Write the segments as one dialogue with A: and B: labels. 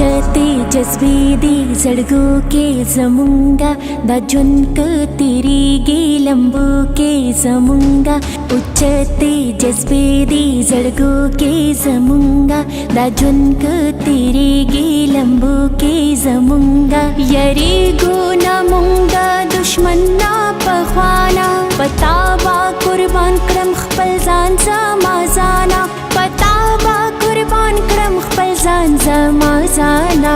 A: तेजस्वी जड़गो के जमुंगा दाजुनक तिरिगे लंबो के जमुंगा उच्च तेजस्वी जड़गो के जमुंगा दाजुनक तिरिगे लंबो के जमुंगा यरी गो नमुंगा दुश्मन ना पखवाना पतावा कुर्बान क्रम खपल जान समाजाना पतावा कुर्बान क्रम खपल जान समाजाना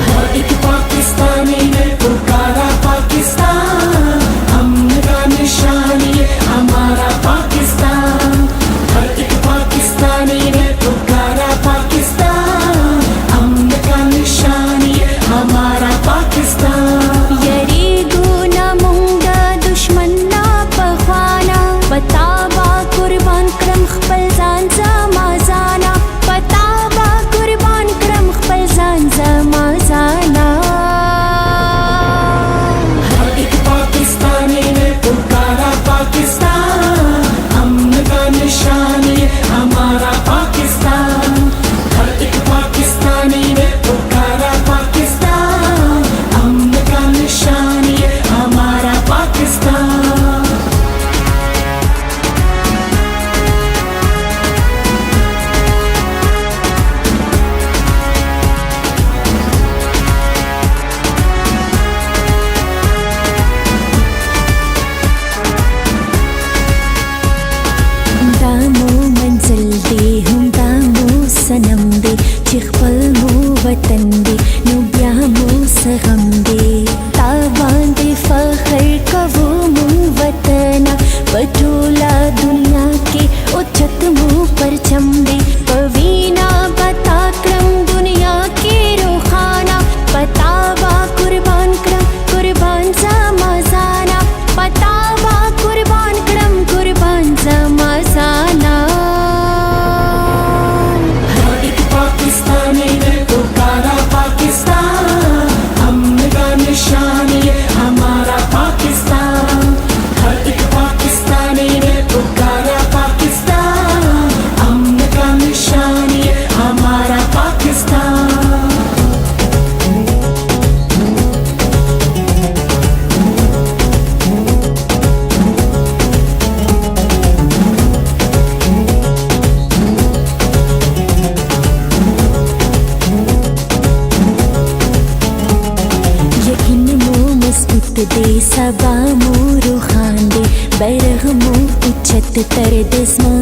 B: हर एक पाकिस्तानी ने पुकारा पाकिस्तान अमन का निशान ये हमारा पाकिस्तान हर एक पाकिस्तानी ने पुकारा पाकिस्तान अमन का निशान ये हमारा पाकिस्तान
A: यरी गुना मुंगा दुश्मन ना पखवाना पतावा कुर्बान क्रम खपल जान समाजाना पतावा कुर्बान क्रम खपल जान समाजाना
B: हर एक पाकिस्तानी ने पुकारा पाकिस्तान अमन का निशान ये हमारा पाकिस्तान हर एक पाकिस्तानी ने पुकारा पाकिस्तान अमन का निशान ये हमारा पाकिस्तान
A: दामो मंजिल दे हम दामो सनम दे चिखपल मो वतन दे नुब्यामो सगम दे तावान दे फखर कवो मो वतना पटोला दुनिया के उच्चत मो परचम दे पवीना पताक्रम दुनिया के रोखाना पतावा कुर्बान क्रम कुर्बान समाजाना पतावा कुर्बान क्रम कुर्बान समाजाना
B: हर एक पाकिस्तानी ने पुकारा पाकिस्तान अमन का निशान ये हमारा पाकिस्तान हर एक पाकिस्तानी ने पुकारा पाकिस्तान अमन का निशान ये हमारा पाकिस्तान
A: यकीन मो मजबूत दे सबा मो रूहान दे बैरग मो उच्चत तर दस्मा